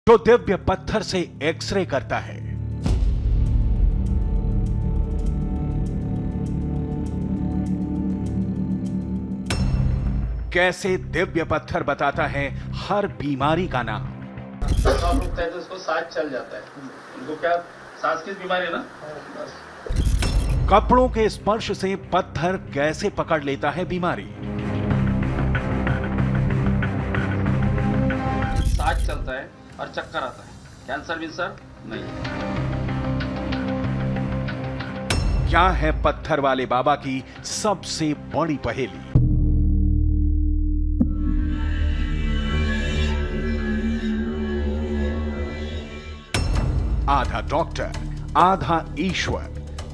तो दिव्य पत्थर से एक्सरे करता है। कैसे दिव्य पत्थर बताता है हर बीमारी का नाम। आप रुकता है तो उसको सांस चल जाता है। उनको क्या सांस की बीमारी है ना, बस। कपड़ों के स्पर्श से पत्थर कैसे पकड़ लेता है बीमारी। सांस चलता है और चक्कर आता है। कैंसर विंसर नहीं। क्या है पत्थर वाले बाबा की सबसे बड़ी पहेली। आधा डॉक्टर आधा ईश्वर,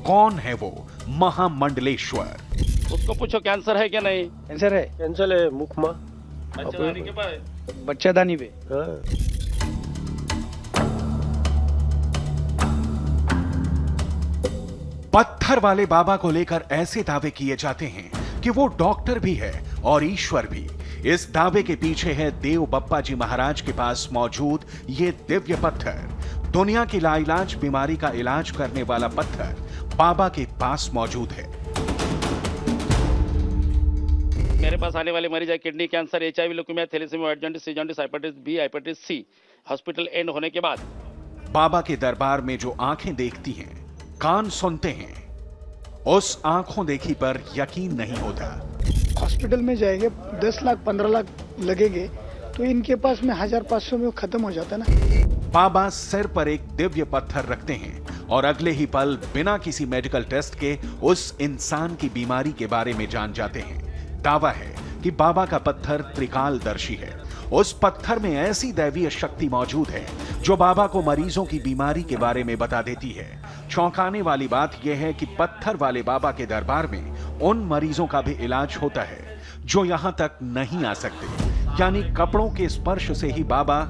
कौन है वो महामंडलेश्वर। उसको पूछो कैंसर है क्या नहीं। कैंसर है, कैंसर है मुख में बच्चेदानी के पास बच्चादानी पे। हाँ। पत्थर वाले बाबा को लेकर ऐसे दावे किए जाते हैं कि वो डॉक्टर भी है और ईश्वर भी। इस दावे के पीछे है देव बप्पा जी महाराज के पास मौजूद ये दिव्य पत्थर। दुनिया की लाइलाज बीमारी का इलाज करने वाला पत्थर बाबा के पास मौजूद है। मेरे पास आने वाले मरीज है kidney cancer, HIV, leukaemia, thalassaemia, white jaundice, C jaundice, hepatitis B, hepatitis C. Hospital end होने के बाद बाबा के दरबार में जो आंखें देखती हैं, कान सुनते हैं, उस आंखों देखी पर यकीन नहीं होता। हॉस्पिटल में जाएंगे 10 लाख 15 लाख लगेंगे तो इनके पास में 1500 में खत्म हो जाता ना। बाबा सिर पर एक दिव्य पत्थर रखते हैं और अगले ही पल बिना किसी मेडिकल टेस्ट के उस इंसान की बीमारी के बारे में जान जाते हैं। दावा है कि बाबा का पत्थर त्रिकालदर्शी है। उस पत्थर में ऐसी दैवीय शक्ति मौजूद है जो बाबा को मरीजों की बीमारी के बारे में बता देती है। चौंकाने वाली बात यह है कि पत्थर वाले बाबा के दरबार में उन मरीजों का भी इलाज होता है जो यहां तक नहीं आ सकते। यानी कपड़ों के स्पर्श से ही बाबा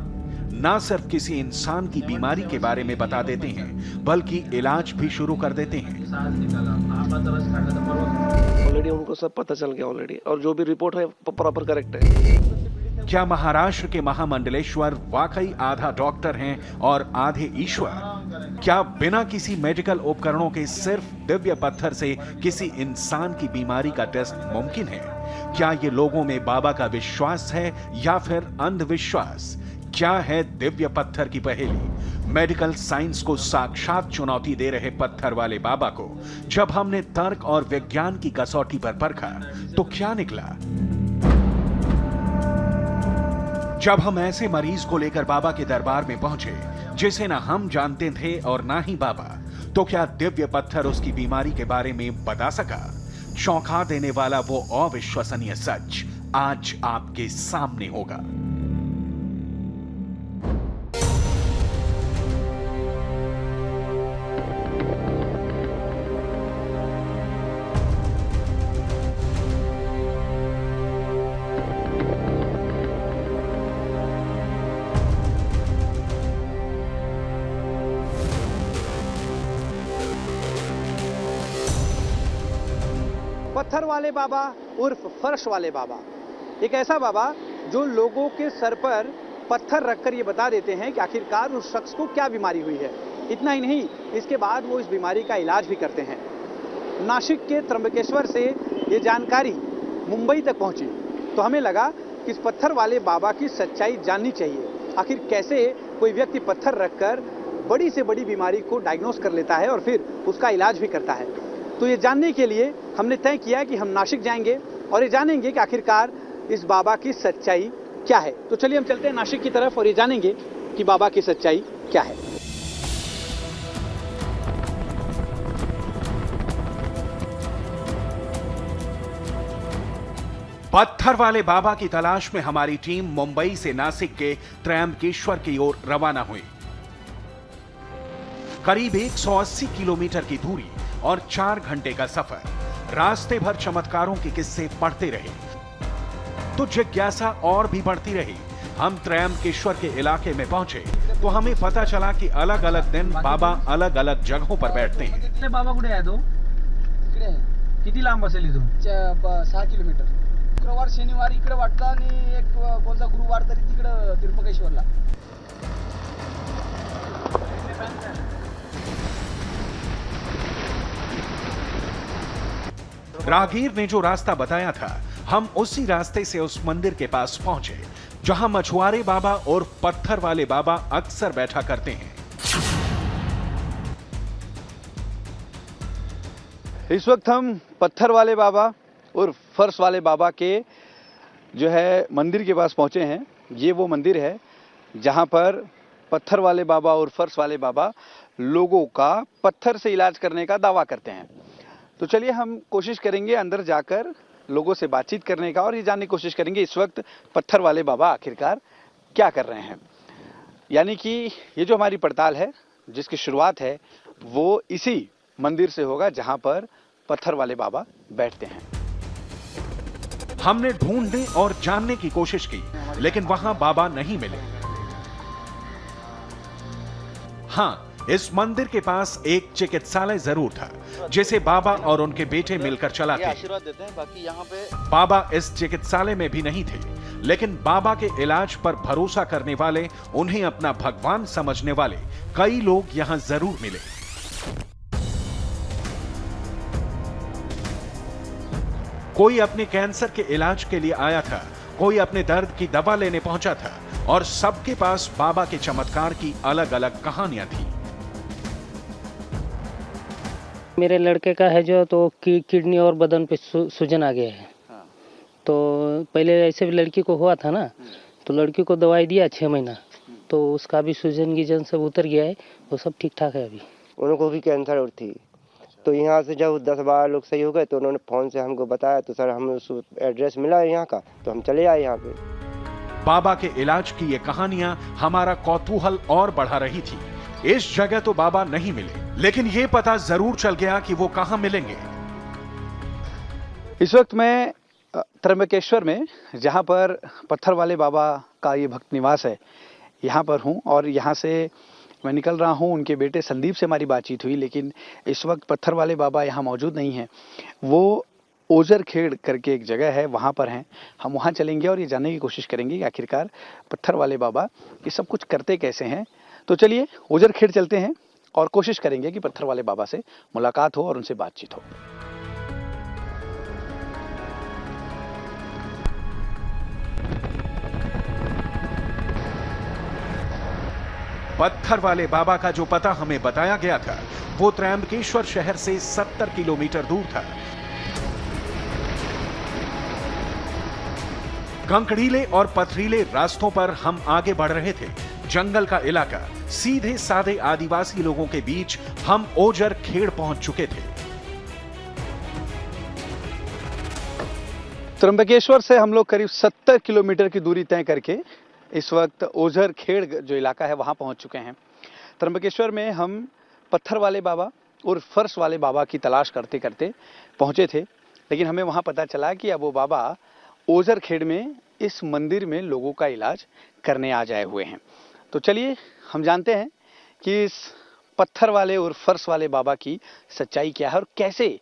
ना सिर्फ किसी इंसान की बीमारी के बारे में बता देते हैं बल्कि इलाज भी शुरू कर देते हैं। सांस निकाला, आपका तरस काटा था परवा। ऑलरेडी उनको सब पता चल गया ऑलरेडी, और जो भी रिपोर्ट है प्रॉपर करेक्ट है। क्या महाराष्ट्र के महामंडलेश्वर वाकई आधा डॉक्टर हैं और आधे ईश्वर? क्या बिना किसी मेडिकल उपकरणों के सिर्फ दिव्य पत्थर से किसी इंसान की बीमारी का टेस्ट मुमकिन है? क्या ये लोगों में बाबा का विश्वास है या फिर अंधविश्वास? क्या है दिव्य पत्थर की पहेली? मेडिकल साइंस को साक्षात चुनौती दे रहे पत्थर वाले बाबा को जब हमने तर्क और विज्ञान की कसौटी पर परखा तो क्या निकला? जब हम ऐसे मरीज को लेकर बाबा के दरबार में पहुंचे जिसे ना हम जानते थे और ना ही बाबा, तो क्या दिव्य पत्थर उसकी बीमारी के बारे में बता सका? चौंका देने वाला वो अविश्वसनीय सच आज आपके सामने होगा। पत्थर वाले बाबा उर्फ फर्श वाले बाबा, एक ऐसा बाबा जो लोगों के सर पर पत्थर रखकर ये बता देते हैं कि आखिरकार उस शख्स को क्या बीमारी हुई है। इतना ही नहीं, इसके बाद वो इस बीमारी का इलाज भी करते हैं। नासिक के त्र्यंबकेश्वर से ये जानकारी मुंबई तक पहुंची तो हमें लगा कि इस पत्थर वाले बाबा की सच्चाई जाननी चाहिए। आखिर कैसे कोई व्यक्ति पत्थर रखकर बड़ी से बड़ी बीमारी को डायग्नोस कर लेता है और फिर उसका इलाज भी करता है। तो ये जानने के लिए हमने तय किया कि हम नासिक जाएंगे और ये जानेंगे कि आखिरकार इस बाबा की सच्चाई क्या है। तो चलिए हम चलते हैं नासिक की तरफ और ये जानेंगे कि बाबा की सच्चाई क्या है। पत्थर वाले बाबा की तलाश में हमारी टीम मुंबई से नासिक के त्र्यंबकेश्वर की ओर रवाना हुई। करीब 180 किलोमीटर की दूरी और 4 घंटे का सफर। रास्ते भर चमत्कारों के किस्से पढ़ते रहे तो जिज्ञासा और भी बढ़ती रही। हम त्र्यंबकेश्वर के इलाके में पहुंचे तो हमें पता चला कि अलग अलग दिन बाबा अलग अलग जगहों पर बैठते हैं। बाबा कुठे आहे तो? इकडे आहे। किती लांब असेल इथून? 6 किलोमीटर। शुक्रवार शनिवार इकडे वाटतं आणि एक कोणता गुरुवार तरी तिकडे त्र्यंबकेश्वरला। राहगीर ने जो रास्ता बताया था, हम उसी रास्ते से उस मंदिर के पास पहुंचे जहां मछुआरे बाबा और पत्थर वाले बाबा अक्सर बैठा करते हैं। इस वक्त हम पत्थर वाले बाबा और फर्श वाले बाबा के जो है मंदिर के पास पहुंचे हैं। ये वो मंदिर है जहां पर पत्थर वाले बाबा और फर्श वाले बाबा लोगों का पत्थर से इलाज करने का दावा करते हैं। तो चलिए हम कोशिश करेंगे अंदर जाकर लोगों से बातचीत करने का और ये जानने की कोशिश करेंगे इस वक्त पत्थर वाले बाबा आखिरकार क्या कर रहे हैं। यानी कि ये जो हमारी पड़ताल है, जिसकी शुरुआत है, वो इसी मंदिर से होगा जहां पर पत्थर वाले बाबा बैठते हैं। हमने ढूंढने और जानने की कोशिश की, लेकिन वहां बाबा नहीं मिले। हाँ, इस मंदिर के पास एक चिकित्सालय जरूर था, जिसे बाबा और उनके बेटे मिलकर चलाते। आशीर्वाद देते हैं, बाकी यहाँ पे बाबा इस चिकित्सालय में भी नहीं थे, लेकिन बाबा के इलाज पर भरोसा करने वाले, उन्हें अपना भगवान समझने वाले कई लोग यहां जरूर मिले। कोई अपने कैंसर के इलाज के लिए आया था, कोई अपने दर्द की दवा लेने पहुंचा था, और सबके पास बाबा के चमत्कार की अलग अलग कहानियां थी। मेरे लड़के का है जो तो किडनी और बदन पे सूजन आ गया है। तो पहले ऐसे भी लड़की को हुआ था ना, तो लड़की को दवाई दिया 6 महीना, तो उसका भी सूजन गीजन सब उतर गया है, वो सब ठीक ठाक है अभी। उनको भी कैंसर और थी, तो यहाँ से जब 10-12 लोग सही हो गए तो उन्होंने फ़ोन से हमको बताया, तो सर हमें उस एड्रेस मिला है यहाँ का, तो हम चले आए यहाँ पे। बाबा के इलाज की ये कहानियां हमारा कौतूहल और बढ़ा रही थी। इस जगह तो बाबा नहीं मिले, लेकिन ये पता जरूर चल गया कि वो कहां मिलेंगे। इस वक्त मैं त्र्यंबकेश्वर में, जहां पर पत्थर वाले बाबा का ये भक्त निवास है, यहाँ पर हूँ और यहाँ से मैं निकल रहा हूँ। उनके बेटे संदीप से हमारी बातचीत हुई, लेकिन इस वक्त पत्थर वाले बाबा यहाँ मौजूद नहीं हैं। वो ओजर खेड़ करके एक जगह है, वहाँ पर हैं। हम वहाँ चलेंगे और ये जानने की कोशिश करेंगे कि आखिरकार पत्थर वाले बाबा ये सब कुछ करते कैसे हैं। तो चलिए ओजर खेड़ चलते हैं और कोशिश करेंगे कि पत्थर वाले बाबा से मुलाकात हो और उनसे बातचीत हो। पत्थर वाले बाबा का जो पता हमें बताया गया था, वो त्र्यंबकेश्वर शहर से 70 किलोमीटर दूर था। कंकड़ीले और पथरीले रास्तों पर हम आगे बढ़ रहे थे। जंगल का इलाका, सीधे साधे आदिवासी लोगों के बीच हम ओजर खेड़ पहुंच चुके थे। त्र्यंबकेश्वर से हम लोग करीब 70 किलोमीटर की दूरी तय करके इस वक्त ओझर खेड़ जो इलाका है वहां पहुंच चुके हैं। त्र्यंबकेश्वर में हम पत्थर वाले बाबा और फर्श वाले बाबा की तलाश करते करते पहुंचे थे, लेकिन हमें वहां पता चला कि अब वो बाबा ओझर खेड़ में इस मंदिर में लोगों का इलाज करने आ जाए हुए हैं। तो चलिए हम जानते हैं कि इस पत्थर वाले और फर्श वाले बाबा की सच्चाई क्या है और कैसे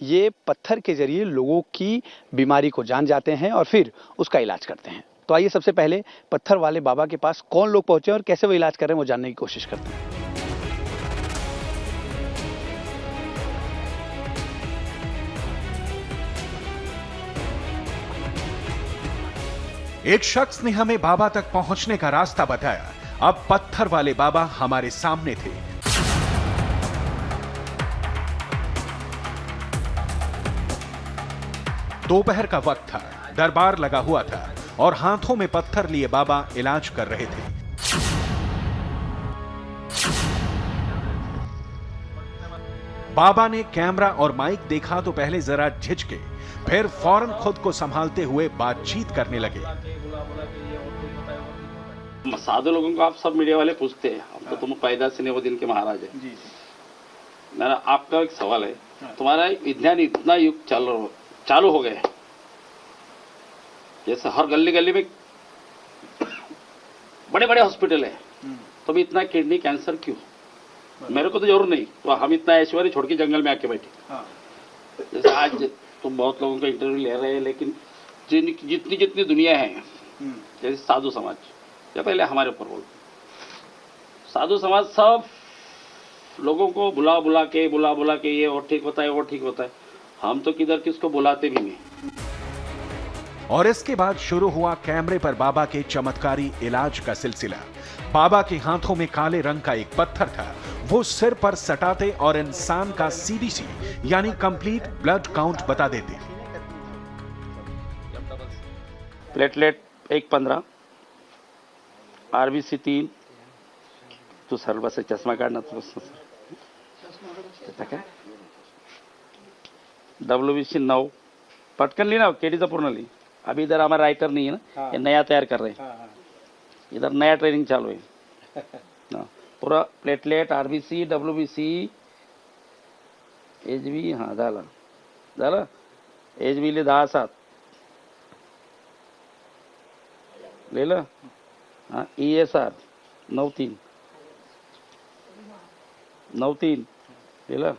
ये पत्थर के जरिए लोगों की बीमारी को जान जाते हैं और फिर उसका इलाज करते हैं। तो आइए सबसे पहले पत्थर वाले बाबा के पास कौन लोग पहुंचे और कैसे वो इलाज कर रहे हैं वो जानने की कोशिश करते हैं। एक शख्स ने हमें बाबा तक पहुंचने का रास्ता बताया। अब पत्थर वाले बाबा हमारे सामने थे। दोपहर का वक्त था, दरबार लगा हुआ था और हाथों में पत्थर लिए बाबा इलाज कर रहे थे। बाबा ने कैमरा और माइक देखा तो पहले जरा झिझके, फिर फौरन खुद को संभालते हुए बातचीत करने लगे। साधु लोगों को आप सब मीडिया वाले पूछते हैं, अब तो तुम पैदा से नहीं वो दिन के महाराज है। मेरा आपका एक सवाल है, तुम्हारा विज्ञान इतना युग चालू हो गया है, जैसे हर गली गली में बड़े बड़े हॉस्पिटल है, तो भी इतना किडनी कैंसर क्यों? मेरे को तो जरूर नहीं, तो हम इतना ऐश्वर्य छोड़ के जंगल में आके बैठे। जैसे आज तुम बहुत लोगों का इंटरव्यू ले रहे हैं, लेकिन जितनी जितनी दुनिया है, जैसे साधु समाज, या पहले हमारे ऊपर बोल, साधु समाज सब लोगों को बुला बुला के ये और ठीक होता है वो ठीक होता है। हम तो किधर किसको बुलाते भी नहीं। और इसके बाद शुरू हुआ कैमरे पर बाबा के चमत्कारी इलाज का सिलसिला। बाबा के हाथों में काले रंग का एक पत्थर था, वो सिर पर सटाते और इंसान का सीबीसी यानी कंप्लीट ब्लड काउंट बता देते। Platelet 115, RBC 3। तू सर बस चष्मा काढना तू काय WBC 9 पटकन ली ना, केडीचा पूर्ण ली। अभी इधर हमारा राइटर नहीं है ना, ये नया तैयार कर रहे हैं, इधर नया ट्रेनिंग चालू है ना। पूरा प्लेटलेट आरबीसी WBC HB हाँ झालं HB ले 10-7 लिहिलं हाँ ESR 9-3 लिहिलं।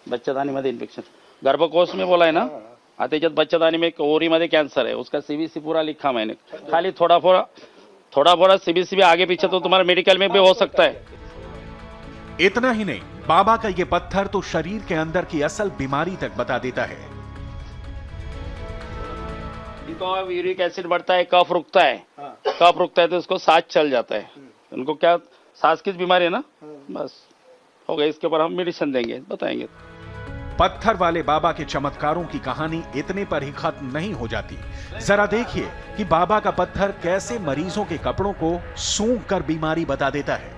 बच्चादानीमध्ये इन्फेक्शन, गर्भकोश में बोला है ना, त्याच्यात बच्चादानी में ओरीमध्ये कॅन्सर है, उसका CBC पूरा लिखा मैंने। खाली थोड़ा थोड़ा CBC भी आगे पीछे तो तुम्हारा मेडिकल में भी हो सकता है। इतना ही नहीं, बाबा का ये पत्थर तो शरीर के अंदर की असल बीमारी तक बता देता है। इनको यूरिक एसिड बढ़ता है, कफ रुकता है, तो उसको सांस चल जाता है। उनको क्या सांस की बीमारी है ना, बस हो गया। इसके ऊपर हम मेडिसिन देंगे, बताएंगे। पत्थर वाले बाबा के चमत्कारों की कहानी इतने पर ही खत्म नहीं हो जाती। जरा देखिए कि बाबा का पत्थर कैसे मरीजों के कपड़ों को सूंघ कर बीमारी बता देता है।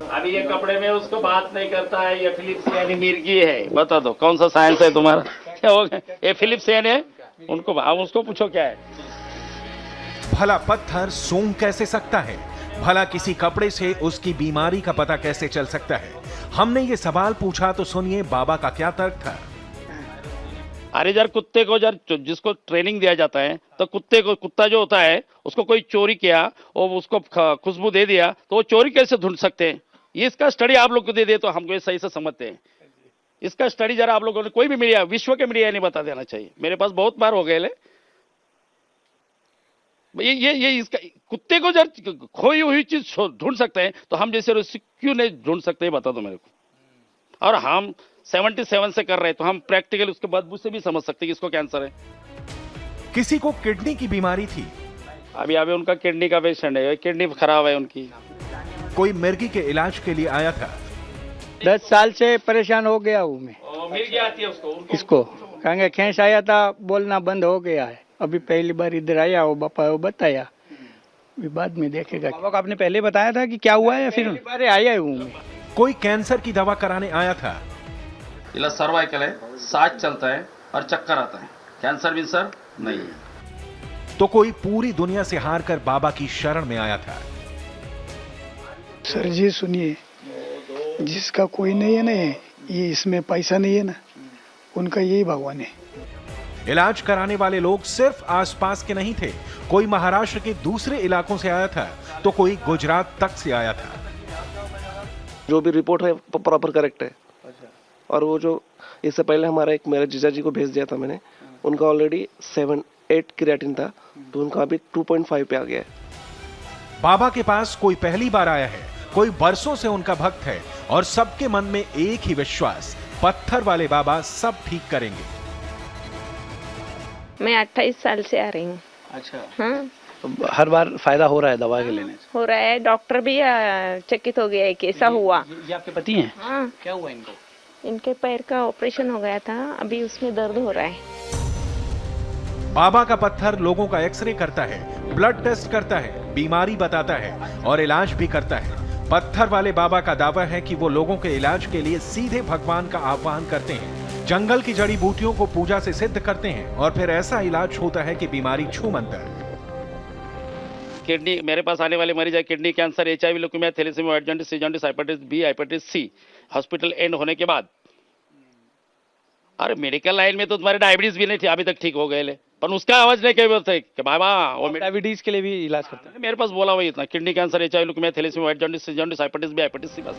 अभी ये कपड़े में उसको बात नहीं करता है, ये फिलिप्स यानी मिर्गी है। बता दो कौन सा साइंस है तुम्हारा, क्या हो गया? ये फिलिप्स यानी है, उनको आप उसको पूछो क्या है। भला पत्थर सूंघ कैसे सकता है? भला किसी कपड़े से उसकी बीमारी का पता कैसे चल सकता है? हमने ये सवाल पूछा तो सुनिए बाबा का क्या तर्क था। अरे यार, कुत्ते को यार जिसको ट्रेनिंग दिया जाता है, तो कुत्ता जो होता है उसको कोई चोरी किया और उसको खुशबू दे दिया तो वो चोरी कैसे ढूंढ सकते हैं? ये इसका स्टडी आप लोग को दे दे तो हमको ये सही से समझते हैं। इसका स्टडी जरा आप लोगों ने कोई भी मीडिया, विश्व के मीडिया नहीं बता देना चाहिए। मेरे पास बहुत बार हो गए ये इसका कुत्ते को जब खोई हुई चीज ढूंढ सकते हैं तो हम जैसे क्यों नहीं ढूंढ सकते, बता दो मेरे को। और हम 77 से कर रहे हैं तो हम प्रैक्टिकल उसके बदबू से भी समझ सकते हैं कि इसको कैंसर है। किसी को किडनी की बीमारी थी, अभी उनका किडनी का पेशेंट है, किडनी खराब है उनकी। कोई मिर्गी के इलाज के लिए आया था। 10 साल से परेशान हो गया हूँ मैं। मिर्गी आती है उसको इसको कहेंगे खैस आया था, बोलना बंद हो गया है। अभी पहली बार इधर आया वो बापा वो बताया, अभी बाद में देखेगा। बाबा को आपने पहले बताया था कि क्या हुआ है या फिर? बारे आया हूँ मैं। कोई कैंसर की दवा कराने आया था। इला सर्वाइकल है, सांस चलता है और चक्कर आता है, कैंसर विंसर नहीं है। तो कोई पूरी दुनिया से हार कर बाबा की शरण में आया था। सर जी सुनिए, जिसका कोई नहीं है ना, ये इसमें पैसा नहीं है ना, उनका यही भगवान है। इलाज कराने वाले लोग सिर्फ आसपास के नहीं थे, कोई महाराष्ट्र के दूसरे इलाकों से आया था तो कोई गुजरात तक से आया था। जो भी रिपोर्ट है प्रॉपर करेक्ट है। और वो जो इससे पहले हमारा एक मेरे जीजा जी को भेज दिया था मैंने, उनका ऑलरेडी 7-8 क्रिएटिन था, तो उनका अभी 2.5 पे आ गया है। बाबा के पास कोई पहली बार आया है, कोई बरसों से उनका भक्त है और सबके मन में एक ही विश्वास, पत्थर वाले बाबा सब ठीक करेंगे। मैं 28 साल से आ रही हूँ। अच्छा, हाँ, तो हर बार फायदा हो रहा है दवा के लेने से? हो रहा है। डॉक्टर भी चकित हो गया है कि ऐसा हुआ। ये आपके पति हैं? हाँ, क्या हुआ इनको? इनके पैर का ऑपरेशन हो गया था, अभी उसमें दर्द हो रहा है। बाबा का पत्थर लोगों का एक्सरे करता है, ब्लड टेस्ट करता है, बीमारी बताता है और इलाज भी करता है। पत्थर वाले बाबा का दावा है कि वो लोगों के इलाज के लिए सीधे भगवान का आह्वान करते हैं, जंगल की जड़ी बूटियों को पूजा से सिद्ध करते हैं और फिर ऐसा इलाज होता है कि बीमारी छूमंतर। किडनी, मेरे पास आने वाले मरीज है kidney cancer, HIV, leukaemia, thalassaemia, white jaundice, C jaundice, hepatitis B, hepatitis C, hospital end होने के बाद। अरे मेडिकल लाइन में तो तुम्हारे डायबिटीज भी नहीं थी, अभी तक ठीक हो गए, पर उसका आवाज नहीं कह बोलते कि बाबा वो डायबिटीज के लिए भी इलाज करते हैं? मेरे पास बोला वही इतना, kidney cancer, HIV, leukaemia, thalassaemia, white jaundice, C jaundice, hepatitis B, hepatitis C बस।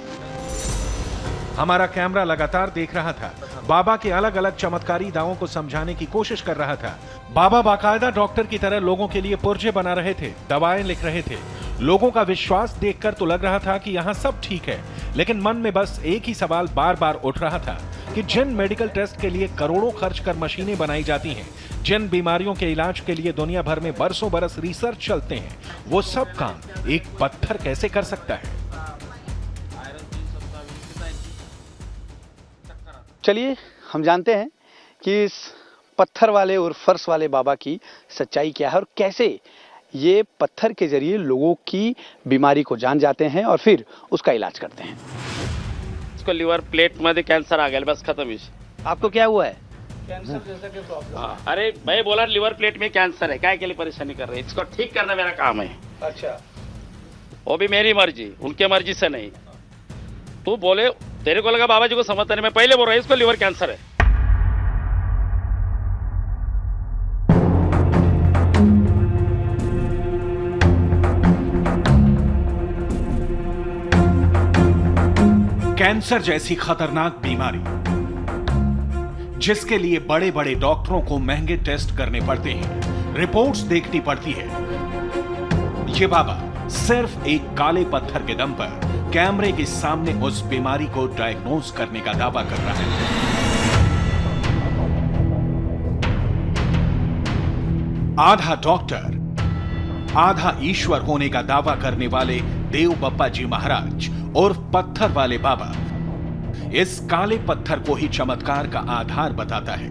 हमारा कैमरा लगातार देख रहा था, बाबा के अलग अलग चमत्कारी दावों को समझाने की कोशिश कर रहा था। बाबा बाकायदा डॉक्टर की तरह लोगों के लिए पुर्जे बना रहे थे, दवाएं लिख रहे थे। लोगों का विश्वास देखकर तो लग रहा था कि यहाँ सब ठीक है, लेकिन मन में बस एक ही सवाल बार बार उठ रहा था, कि जिन मेडिकल टेस्ट के लिए करोड़ों खर्च कर मशीनें बनाई जाती हैं, जिन बीमारियों के इलाज के लिए दुनिया भर में बरसों बरस रिसर्च चलते हैं, वो सब काम एक पत्थर कैसे कर सकता है? चलिए हम जानते हैं कि इस पत्थर वाले और फर्श वाले बाबा की सच्चाई क्या है और कैसे ये पत्थर के जरिए लोगों की बीमारी को जान जाते हैं और फिर उसका इलाज करते हैं। इसको लिवर प्लेट मध्ये कॅन्सर आ गया, बस खत्म विषय। आपको क्या हुआ है? कैंसर जैसा के प्रॉब्लम। हाँ, अरे मैं बोला लिवर प्लेट में कैंसर है, काय के लिए परेशानी कर रहे हैं? इसको ठीक करना मेरा काम है। अच्छा, वो भी मेरी मर्जी, उनके मर्जी से नहीं। तू बोले तेरे को लगा बाबा जी को समझता नहीं, मैं पहले बोल रहा हूँ इसको लिवर कैंसर है। कैंसर जैसी खतरनाक बीमारी जिसके लिए बड़े बड़े डॉक्टरों को महंगे टेस्ट करने पड़ते हैं, रिपोर्ट्स देखनी पड़ती है, ये बाबा सिर्फ एक काले पत्थर के दम पर कैमरे के सामने उस बीमारी को डायग्नोज करने का दावा कर रहा है। आधा डॉक्टर आधा ईश्वर होने का दावा करने वाले देव बप्पा जी महाराज और पत्थर वाले बाबा इस काले पत्थर को ही चमत्कार का आधार बताता है।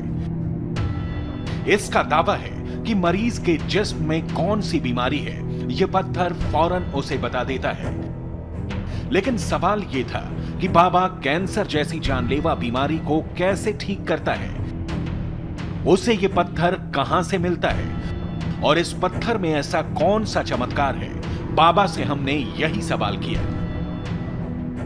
इसका दावा है कि मरीज के जिस्म में कौन सी बीमारी है, यह पत्थर फौरन उसे बता देता है। लेकिन सवाल यह था कि बाबा कैंसर जैसी जानलेवा बीमारी को कैसे ठीक करता है, उसे यह पत्थर कहां से मिलता है और इस पत्थर में ऐसा कौन सा चमत्कार है? बाबा से हमने यही सवाल किया।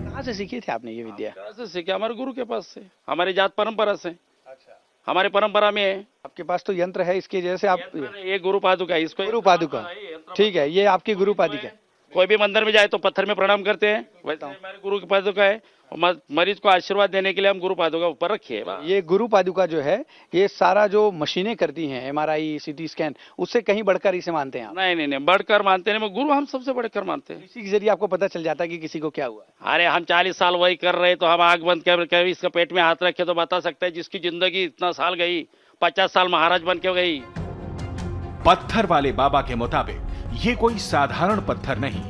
कहाँ से सीखी थी आपने ये विद्या? कहाँ से सीखे? हमारे गुरु के पास से, हमारी जात परंपरा से। अच्छा, हमारे परंपरा में है। आपके पास तो यंत्र है, इसकी वजह से आप ये गुरु पादुका है, इसको गुरु पादुका, ठीक है, ये आपकी गुरु पादुका। कोई भी मंदिर में जाए तो पत्थर में प्रणाम करते हैं, वैसे हमारे गुरु की पादुका है। मरीज को आशीर्वाद देने के लिए हम गुरु पादुका ऊपर रखिए। ये गुरु पादुका जो है, ये सारा जो मशीनें करती हैं, एमआरआई, सीटी स्कैन, उससे कहीं बढ़कर इसे मानते हैं आप? नहीं, बढ़कर मानते नहीं, गुरु हम सबसे बढ़कर मानते हैं। इसी के जरिए आपको पता चल जाता है कि किसी को क्या हुआ है। अरे हम 40 साल वही कर रहे, तो हम आग बंद कर इसका पेट में हाथ रखे तो बता सकते हैं। जिसकी जिंदगी इतना साल गई, 50 साल महाराज बन के गई। पत्थर वाले बाबा के मुताबिक ये कोई साधारण पत्थर नहीं,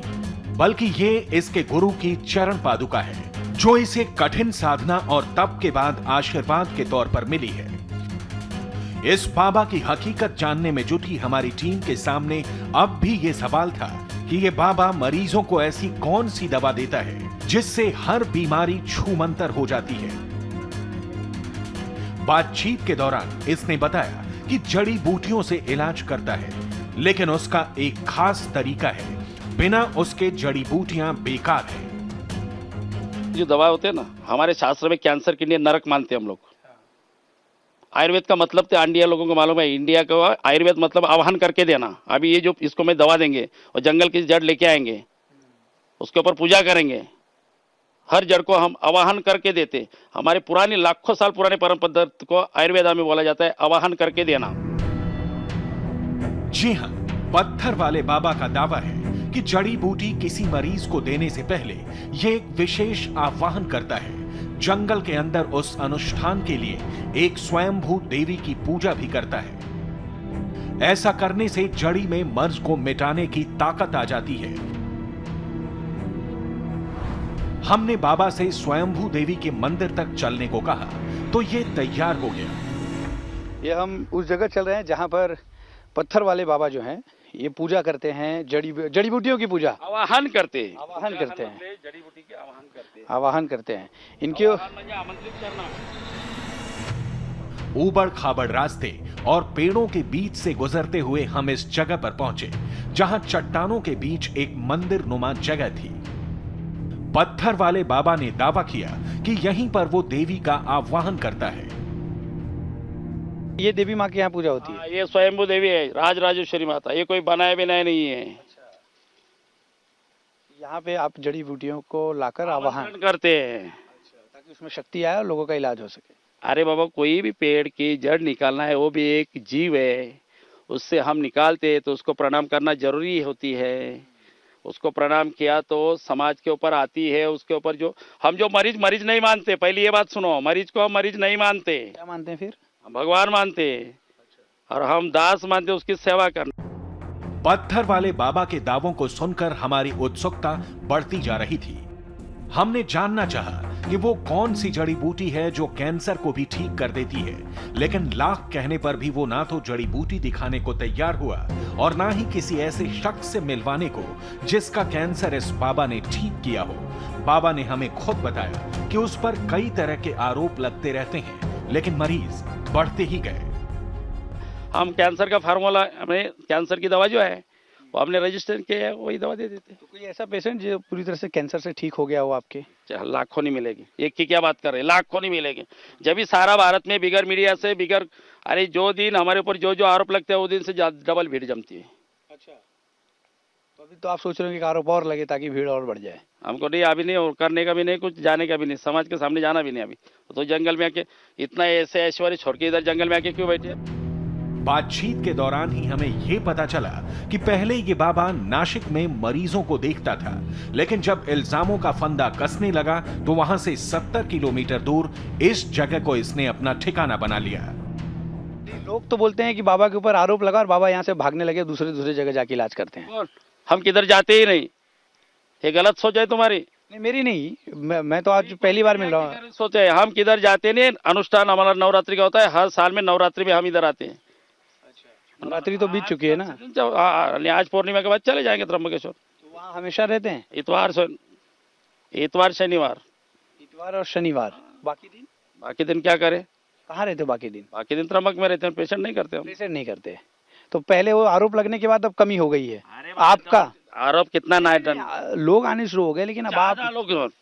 बल्कि ये इसके गुरु की चरण पादुका है, जो इसे कठिन साधना और तप के बाद आशीर्वाद के तौर पर मिली है। इस बाबा की हकीकत जानने में जुटी हमारी टीम के सामने अब भी ये सवाल था कि ये बाबा मरीजों को ऐसी कौन सी दवा देता है जिससे हर बीमारी छूमंतर हो जाती है। बातचीत के दौरान इसने बताया कि जड़ी बूटियों से इलाज करता है, लेकिन उसका एक खास तरीका है, बिना उसके जड़ी बूटियां बेकार है। जो दवा होते हैं ना, हमारे शास्त्र में कैंसर के लिए नरक मानते हैं हम लोग। आयुर्वेद का मतलब तो इंडिया लोगों को मालूम है, इंडिया का आयुर्वेद मतलब आवाहन करके देना। अभी ये जो इसको मैं दवा देंगे और जंगल की जड़ लेके आएंगे, उसके ऊपर पूजा करेंगे, हर जड़ को हम आवाहन करके देते। हमारे पुरानी लाखों साल पुराने परम पद्धति को आयुर्वेदा में बोला जाता है आवाहन करके देना। जी हां, पत्थर वाले बाबा का दावा है कि जड़ी बूटी किसी मरीज को देने से पहले ये एक विशेष आह्वान करता है। जंगल के अंदर उस अनुष्ठान के लिए एक स्वयंभू देवी की पूजा भी करता है। ऐसा करने से जड़ी में मर्ज को मिटाने की ताकत आ जाती है। हमने बाबा से स्वयंभू देवी के मंदिर तक चलने को कहा तो ये तैयार हो गया। ये हम उस जगह चल रहे हैं जहां पर पत्थर वाले बाबा जो हैं, ये पूजा करते हैं, जड़ी बूटियों की पूजा आवाहन करते हैं। जड़ी बूटी की आवाहन करते हैं इनके आमंत्रित करना। ऊबड़ खाबड़ रास्ते और पेड़ों के बीच से गुजरते हुए हम इस जगह पर पहुंचे जहां चट्टानों के बीच एक मंदिर नुमा जगह थी। पत्थर वाले बाबा ने दावा किया कि यहीं पर वो देवी का आह्वान करता है। ये देवी माँ के यहाँ पूजा होती है? ये स्वयंभू देवी है, राजराजेश्वरी माता। ये कोई बनाए बिनाए नहीं है। यहाँ पे आप जड़ी बूटियों को लाकर आवाहन करते हैं ताकि उसमें शक्ति आए और लोगों का इलाज हो सके। अरे बाबा, कोई भी पेड़ की जड़ निकालना है, वो भी एक जीव है, उससे हम निकालते हैं तो उसको प्रणाम करना जरूरी होती है। उसको प्रणाम किया तो समाज के ऊपर आती है, उसके ऊपर जो हम जो मरीज नहीं मानते, पहले ये बात सुनो, मरीज को हम मरीज नहीं मानते, क्या मानते हैं फिर? भगवान मानते हैं और हम दास मानते, उसकी सेवा करना। पत्थर वाले बाबा के दावों को सुनकर हमारी उत्सुकता बढ़ती जा रही थी। हमने जानना चाहा कि वो कौन सी जड़ी बूटी है जो कैंसर को भी ठीक कर देती है, लेकिन लाख कहने पर भी वो ना तो जड़ी बूटी दिखाने को तैयार हुआ और ना ही किसी ऐसे शख्स से मिलवाने को जिसका कैंसर इस बाबा ने ठीक किया हो। बाबा ने हमें खुद बताया कि उस पर कई तरह के आरोप लगते रहते हैं, लेकिन मरीज बढ़ते ही गए। हम कैंसर का फार्मूला, हमने कैंसर की दवा जो है वो हमने रजिस्टर किया है, वही दवा दे देते। तो कोई ऐसा पेशेंट जो पूरी तरह से कैंसर से ठीक हो गया हो आपके? लाखों नहीं मिलेगी, एक की क्या बात कर रहे हैं, लाखों नहीं मिलेगी। जब भी सारा भारत में बिगर मीडिया से बिगर, अरे जो दिन हमारे ऊपर जो जो आरोप लगते हैं वो दिन से डबल भीड़ जमती है। अच्छा, तो अभी तो आप सोच रहे हो कि आरोप और लगे ताकि भीड़ और बढ़ जाए? हमको नहीं, अभी नहीं, और करने का भी नहीं, कुछ जाने का भी नहीं, समाज के सामने जाना भी नहीं। अभी तो जंगल में आके इतना ऐसे ऐश्वर्य छोड़ के इधर जंगल में आके क्यों बैठे? बातचीत के दौरान ही हमें यह पता चला कि पहले ये बाबा नासिक में मरीजों को देखता था, लेकिन जब इल्जामों का फंदा कसने लगा तो वहां से 70 किलोमीटर दूर इस जगह को इसने अपना ठिकाना बना लिया। लोग तो बोलते हैं कि बाबा के ऊपर आरोप लगा और बाबा यहाँ से भागने लगे, दूसरे जगह जाके इलाज करते हैं। हम किधर जाते ही नहीं, ये गलत सोच है तुम्हारी। नहीं, मेरी नहीं, मैं तो आज पहली बार मिल रहा हूँ। सोचे हम किधर जाते नहीं, अनुष्ठान हमारा नवरात्रि का होता है, हर साल में नवरात्रि में हम इधर आते हैं। नवरात्रि तो बीत चुकी है ना, आज पूर्णिमा के बाद चले जाएंगे त्र्यंबकेश्वर। तो वहाँ हमेशा रहते हैं? इतवार शनिवार। इतवार और शनिवार, बाकी दिन क्या करें? कहाँ रहते हो बाकी दिन? बाकी दिन त्र्यंबक में रहते हैं, पेशेंट नहीं करते हम। पेशेंट नहीं करते। तो पहले वो आरोप लगने के बाद अब कमी हो गई है आपका? आरोप कितना लोग आने शुरू हो गए, लेकिन अब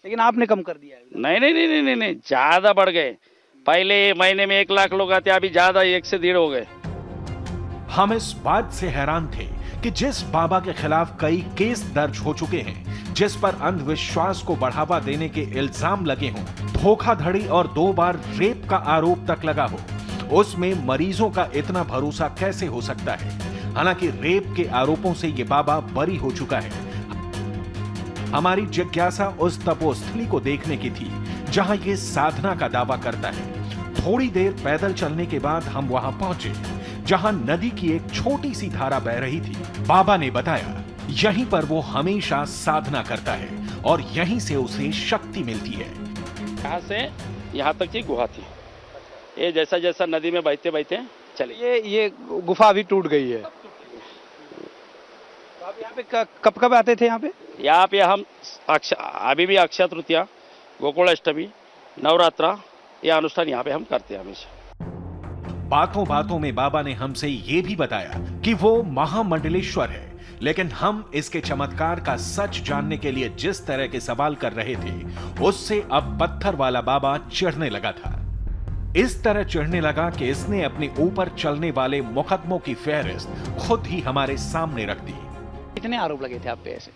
लेकिन आपने कम कर दिया है। नहीं, ज्यादा बढ़ गए। पहले महीने में 1 लाख लोग आते, अभी ज्यादा 1 से 1.5 हो गए। हम इस बात से हैरान थे कि जिस बाबा के खिलाफ कई केस दर्ज हो चुके हैं, जिस पर अंधविश्वास को बढ़ावा देने के इल्जाम लगे हों, धोखाधड़ी और 2 बार रेप का आरोप तक लगा हो, उसमें मरीजों का इतना भरोसा कैसे हो सकता है? हालांकि रेप के आरोपों से ये बाबा बरी हो चुका है। हमारी जिज्ञासा उस तपोस्थली को देखने की थी जहां ये साधना का दावा करता है। थोड़ी देर पैदल चलने के बाद हम वहां पहुंचे जहां नदी की एक छोटी सी धारा बह रही थी। बाबा ने बताया यहीं पर वो हमेशा साधना करता है और यहीं से उसे शक्ति मिलती है। यहाँ से यहाँ तक की गुहा थी, ये जैसा जैसा नदी में बहते बहते चले, ये गुफा अभी टूट गई है। तो आप यहाँ पे कब आते थे? यहाँ पे हम अभी भी अक्षय तृतीया, गोकुल अष्टमी, नवरात्रा, ये अनुष्ठान यहाँ पे हम करते हैं हमेशा। बातों बातों में बाबा ने हमसे ये भी बताया कि वो महामंडलेश्वर है, लेकिन हम इसके चमत्कार का सच जानने के लिए जिस तरह के सवाल कर रहे थे, उससे अब पत्थर वाला बाबा चिढ़ने लगा था। इस तरह चिढ़ने लगा कि इसने अपने ऊपर चलने वाले मुकदमों की फहरिस्त खुद ही हमारे सामने रख दी। कितने आरोप लगे थे आप पे ऐसे?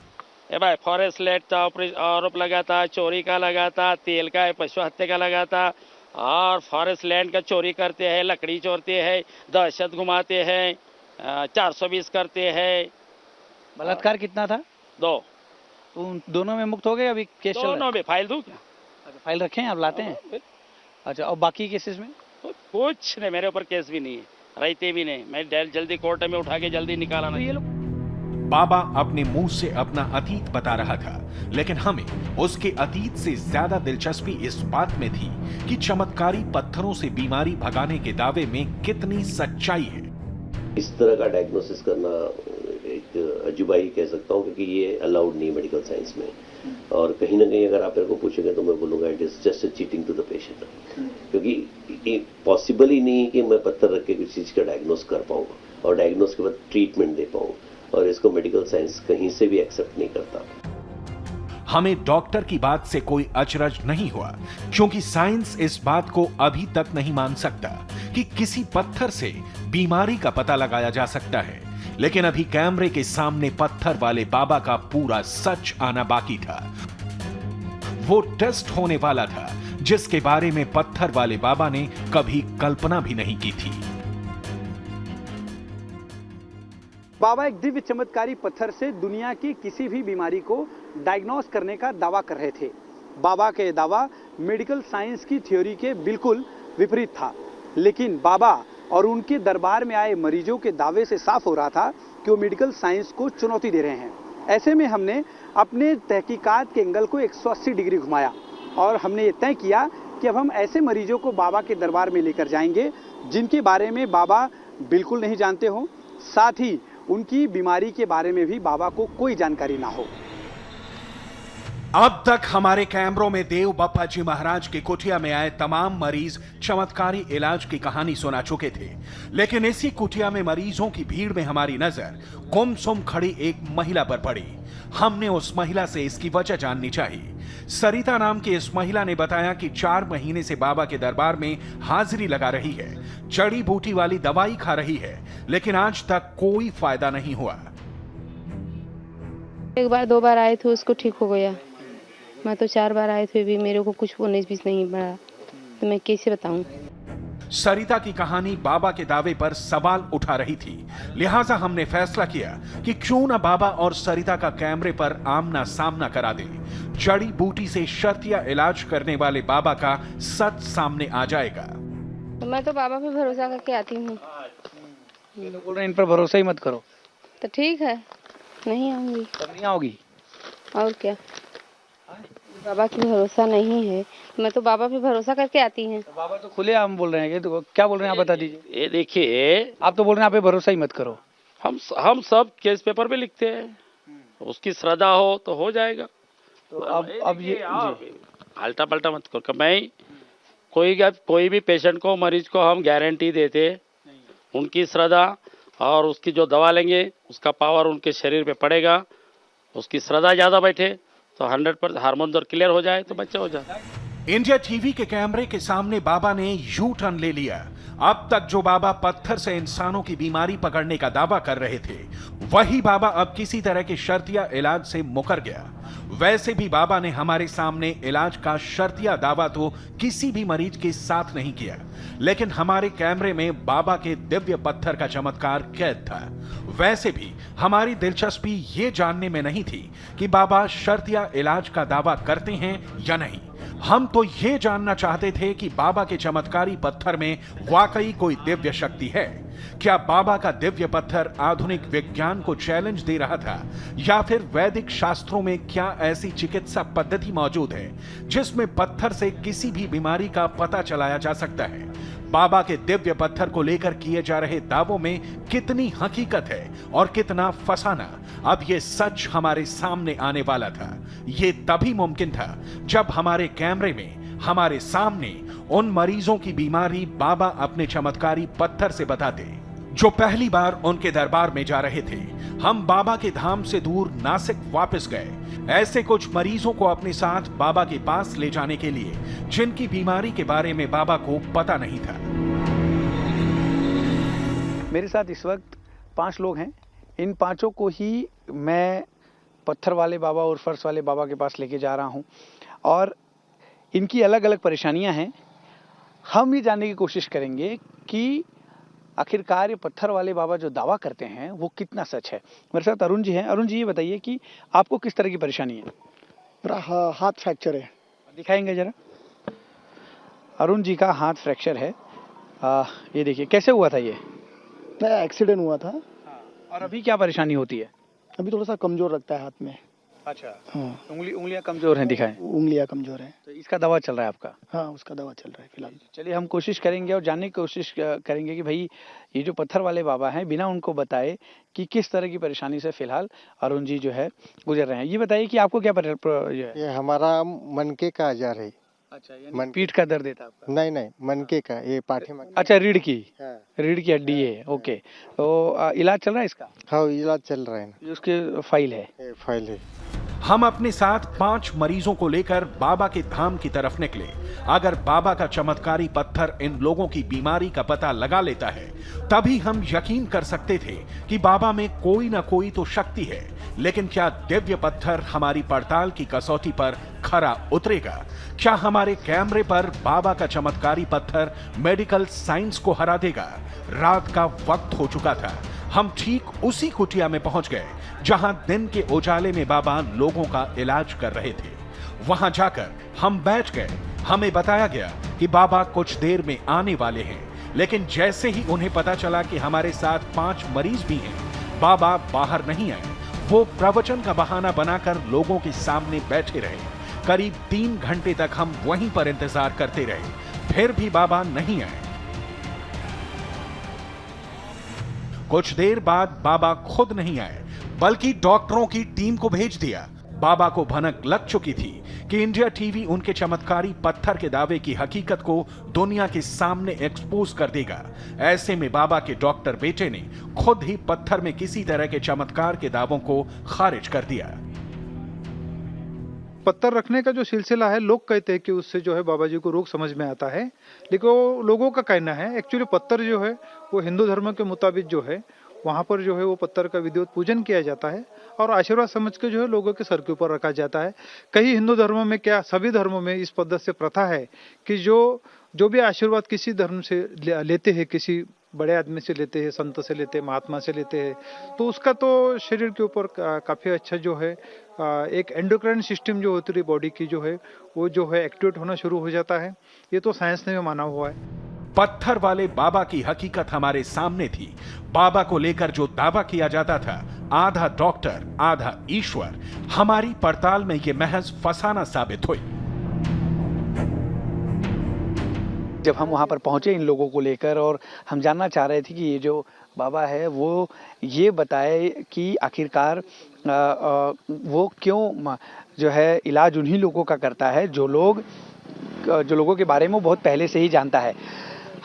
भाई फॉरेस्ट लैंड का आरोप लगा था, चोरी का लगा था, तेल का, पशु हत्या का लगा था, और फॉरेस्ट लैंड का चोरी करते हैं, लकड़ी चोरते हैं, दहशत घुमाते हैं, 420 करते हैं। बलात्कार कितना था? 2। तो उन दोनों में मुक्त हो गए? अभी केस चल रहा है? दोनों में फाइल दूं क्या? अच्छा, फाइल रखे हैं, आप लाते हैं? अच्छा, और बाकी केसेस में कुछ नहीं, मेरे ऊपर केस भी नहीं है, रहते भी नहीं। मैं जल्दी कोर्ट में उठा के जल्दी निकाला ना। ये लोग बाबा अपने मुंह से अपना अतीत बता रहा था, लेकिन हमें उसके अतीत से ज्यादा दिलचस्पी इस बात में थी कि चमत्कारी पत्थरों से बीमारी भगाने के दावे में कितनी सच्चाई है। इस तरह का डायग्नोसिस करना एक अजूबा ही कह सकता हूँ, क्योंकि ये अलाउड नहीं मेडिकल साइंस में। और कहीं ना कहीं अगर आप मेरे को पूछेंगे तो मैं बोलूँगा it is just cheating to the patient, क्योंकि ये पॉसिबल ही नहीं है कि मैं पत्थर रख के किसी चीज़ का डायग्नोस कर पाऊँ और डायग्नोस के बाद ट्रीटमेंट दे पाऊँ, और इसको मेडिकल साइंस कहीं से भी एक्सेप्ट नहीं करता। हमें डॉक्टर की बात से कोई अचरज नहीं हुआ, क्योंकि साइंस इस बात को अभी तक नहीं मान सकता कि किसी पत्थर से बीमारी का पता लगाया जा सकता है। लेकिन अभी कैमरे के सामने पत्थर वाले बाबा का पूरा सच आना बाकी था। वो टेस्ट होने वाला था जिसके बारे में पत्थर वाले बाबा ने कभी कल्पना भी नहीं की थी। बाबा एक दिव्य चमत्कारी पत्थर से दुनिया की किसी भी बीमारी को डायग्नोस करने का दावा कर रहे थे। बाबा का ये दावा मेडिकल साइंस की थ्योरी के बिल्कुल विपरीत था, लेकिन बाबा और उनके दरबार में आए मरीजों के दावे से साफ हो रहा था कि वो मेडिकल साइंस को चुनौती दे रहे हैं। ऐसे में हमने अपने तहकीकात के एंगल को 180 डिग्री घुमाया और हमने ये तय किया कि अब हम ऐसे मरीजों को बाबा के दरबार में लेकर जाएंगे जिनके बारे में बाबा बिल्कुल नहीं जानते हो, साथ ही उनकी बीमारी के बारे में भी बाबा को कोई जानकारी ना हो। अब तक हमारे कैमरों में देव बप्पा जी महाराज की कुटिया में आए तमाम मरीज चमत्कारी इलाज की कहानी सुना चुके थे, लेकिन इसी कुटिया में मरीजों की भीड़ में हमारी नजर गुमसुम खड़ी एक महिला पर पड़ी। हमने उस महिला से इसकी वजह जाननी चाहिए। सरिता नाम की इस महिला ने बताया कि 4 महीने से बाबा के दरबार में हाजिरी लगा रही है, जड़ी बूटी वाली दवाई खा रही है, लेकिन आज तक कोई फायदा नहीं हुआ। एक बार 2 बार आए थे, उसको ठीक हो गया। मैं तो 4 बार आए थे भी मेरे को कुछ 19-20 नहीं पड़ा, तो मैं कैसे बताऊं। सरिता की कहानी बाबा के दावे पर सवाल उठा रही थी, लिहाजा हमने फैसला किया कि क्यों न बाबा और सरिता का कैमरे पर आमना सामना करा दें। जड़ी बूटी से शर्तिया इलाज करने वाले बाबा का सच सामने आ जाएगा। तो मैं तो बाबा पे भरोसा करके आती हूँ। तो बोल रहे हैं इन पर भरोसा ही मत करो। तो ठीक है, नहीं आऊंगी। तब नहीं आओगी और क्या, बाबा की भरोसा नहीं है, मैं तो बाबा पे भरोसा करके आती हैं। तो बाबा तो खुले आम बोल रहे हैं, तो क्या बोल रहे हैं आप बता दीजिए। ये देखिए, आप तो बोल रहे हैं आप पे भरोसा ही मत करो। हम सब केस पेपर पे लिखते हैं, उसकी श्रद्धा हो तो हो जाएगा। तो अब ये आल्टा पल्टा मत करो। मैं कोई भी पेशेंट को, मरीज को हम गारंटी देते, उनकी श्रद्धा और उसकी जो दवा लेंगे उसका पावर उनके शरीर पे पड़ेगा। उसकी श्रद्धा ज्यादा बैठे तो 100% हार्मोन दर क्लियर हो जाए तो बच्चा हो जाए। इंडिया टीवी के कैमरे के सामने बाबा ने यू टर्न ले लिया। अब तक जो बाबा पत्थर से इंसानों की बीमारी पकड़ने का दावा कर रहे थे, वही बाबा अब किसी तरह के शर्तिया इलाज से मुकर गया। वैसे भी बाबा ने हमारे सामने इलाज का शर्तिया दावा तो किसी भी मरीज के साथ नहीं किया, लेकिन हमारे कैमरे में बाबा के दिव्य पत्थर का चमत्कार कैद था। वैसे भी हमारी दिलचस्पी ये जानने में नहीं थी कि बाबा शर्तिया इलाज का दावा करते हैं या नहीं। हम तो ये जानना चाहते थे कि बाबा के चमत्कारी पत्थर में वाकई कोई दिव्य शक्ति है। क्या बाबा का दिव्य पत्थर आधुनिक विज्ञान को चैलेंज दे रहा था, या फिर वैदिक शास्त्रों में क्या ऐसी चिकित्सा पद्धति मौजूद है जिसमें पत्थर से किसी भी बीमारी का पता चलाया जा सकता है। बाबा के दिव्य पत्थर को लेकर किए जा रहे दावों में कितनी हकीकत है और कितना फसाना, अब ये सच हमारे सामने आने वाला था। ये तभी मुमकिन था जब हमारे कैमरे में हमारे सामने उन मरीजों की बीमारी बाबा अपने चमत्कारी पत्थर से बताते जो पहली बार उनके दरबार में जा रहे थे। हम बाबा के धाम से दूर नासिक वापस गए, ऐसे कुछ मरीजों को अपने साथ बाबा के पास ले जाने के लिए जिनकी बीमारी के बारे में बाबा को पता नहीं था। मेरे साथ इस वक्त 5 लोग हैं। इन 5 को ही मैं पत्थर वाले बाबा और फर्श वाले बाबा के पास लेके जा रहा हूं और इनकी अलग अलग परेशानियां हैं। हम ये जानने की कोशिश करेंगे कि आखिरकार ये पत्थर वाले बाबा जो दावा करते हैं वो कितना सच है। मेरे साथ अरुण जी हैं। अरुण जी, ये बताइए कि आपको किस तरह की परेशानी है। मेरा हाथ फ्रैक्चर है। दिखाएंगे जरा। अरुण जी का हाथ फ्रैक्चर है। ये देखिए, कैसे हुआ था ये? नया एक्सीडेंट हुआ था। और अभी क्या परेशानी होती है? अभी थोड़ा सा कमजोर लगता है हाथ में। अच्छा, हाँ, उंगलियां कमजोर हैं, दिखाएं। उंगलियां कमजोर हैं। तो इसका दवा चल रहा है आपका? हाँ, उसका दवा चल रहा है फिलहाल। चलिए, हम कोशिश करेंगे और जानने की कोशिश करेंगे कि भाई ये जो पत्थर वाले बाबा हैं, बिना उनको बताए कि किस तरह की परेशानी से फिलहाल अरुण जी जो है गुजर रहे हैं। ये बताइए कि आपको क्या ये हमारा मनके का आजार है। अच्छा, यानी पीठ का दर्द है आपका? नहीं, मनके का, ये पाठे में। अच्छा, रीढ़ की? हाँ। रीढ़ की हड्डी है। ओके, तो इलाज चल रहा है इसका? हाँ, इलाज चल रहा है। उसके फाइल है? फाइल है। हम अपने साथ 5 मरीजों को लेकर बाबा के धाम की तरफ निकले। अगर बाबा का चमत्कारी पत्थर इन लोगों की बीमारी का पता लगा लेता है, तभी हम यकीन कर सकते थे कि बाबा में कोई ना कोई तो शक्ति है। लेकिन क्या दिव्य पत्थर हमारी पड़ताल की कसौटी पर खरा उतरेगा? क्या हमारे कैमरे पर बाबा का चमत्कारी पत्थर मेडिकल साइंस को हरा देगा? रात का वक्त हो चुका था। हम ठीक उसी कुटिया में पहुंच गए जहां दिन के उजाले में बाबा लोगों का इलाज कर रहे थे। वहां जाकर हम बैठ गए। हमें बताया गया कि बाबा कुछ देर में आने वाले हैं, लेकिन जैसे ही उन्हें पता चला कि हमारे साथ 5 मरीज भी हैं, बाबा बाहर नहीं आए। वो प्रवचन का बहाना बनाकर लोगों के सामने बैठे रहे। करीब 3 घंटे तक हम वहीं पर इंतजार करते रहे, फिर भी बाबा नहीं आए। कुछ देर बाद बाबा खुद नहीं आए, बल्कि डॉक्टरों की टीम को भेज दिया। बाबा को भनक लग चुकी थी कि इंडिया टीवी उनके चमत्कारी पत्थर के दावे की हकीकत को दुनिया के सामने एक्सपोज कर देगा। ऐसे में बाबा के डॉक्टर बेटे ने खुद ही पत्थर में किसी तरह के चमत्कार के दावों को खारिज कर दिया। पत्थर रखने का जो सिलसिला है, लोग कहते हैं कि उससे जो है बाबा जी को रोग समझ में आता है, लेकिन वो लोगों का कहना है। एक्चुअली पत्थर जो है वो हिंदू धर्म के मुताबिक जो है वहाँ पर जो है वो पत्थर का विधिवत पूजन किया जाता है और आशीर्वाद समझ के जो है लोगों के सर के ऊपर रखा जाता है। कई हिंदू धर्मों में, क्या सभी धर्मों में इस पद्धति से प्रथा है कि जो भी आशीर्वाद किसी धर्म से लेते हैं, किसी बड़े आदमी से लेते हैं, संत से लेते हैं, महात्मा से लेते हैं, तो उसका तो शरीर के ऊपर काफ़ी अच्छा जो है एक एंडोक्राइन सिस्टम जो होती है बॉडी की जो है वो जो है एक्टिवेट होना शुरू हो जाता है। ये तो साइंस ने भी माना हुआ है। पत्थर वाले बाबा की हकीकत हमारे सामने थी। बाबा को लेकर जो दावा किया जाता था, आधा डॉक्टर आधा ईश्वर, हमारी पड़ताल में ये महज फसाना साबित हुई। जब हम वहाँ पर पहुँचे इन लोगों को लेकर और हम जानना चाह रहे थे कि ये जो बाबा है वो ये बताए कि आखिरकार वो क्यों जो है इलाज उन्हीं लोगों का करता है जो लोगों के बारे में वो बहुत पहले से ही जानता है।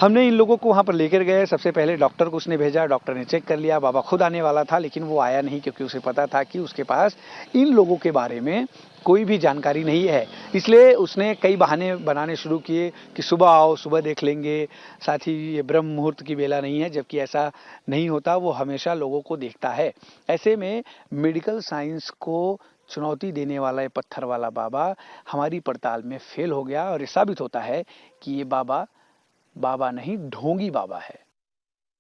हमने इन लोगों को वहाँ पर लेकर गए। सबसे पहले डॉक्टर को उसने भेजा, डॉक्टर ने चेक कर लिया। बाबा खुद आने वाला था लेकिन वो आया नहीं, क्योंकि उसे पता था कि उसके पास इन लोगों के बारे में कोई भी जानकारी नहीं है। इसलिए उसने कई बहाने बनाने शुरू किए कि सुबह आओ, सुबह देख लेंगे, साथ ही ये ब्रह्म मुहूर्त की बेला नहीं है, जबकि ऐसा नहीं होता। वो हमेशा लोगों को देखता है। ऐसे में मेडिकल साइंस को चुनौती देने वाला ये पत्थर वाला बाबा हमारी पड़ताल में फेल हो गया और ये साबित होता है कि ये बाबा नहीं, ढोंगी बाबा है।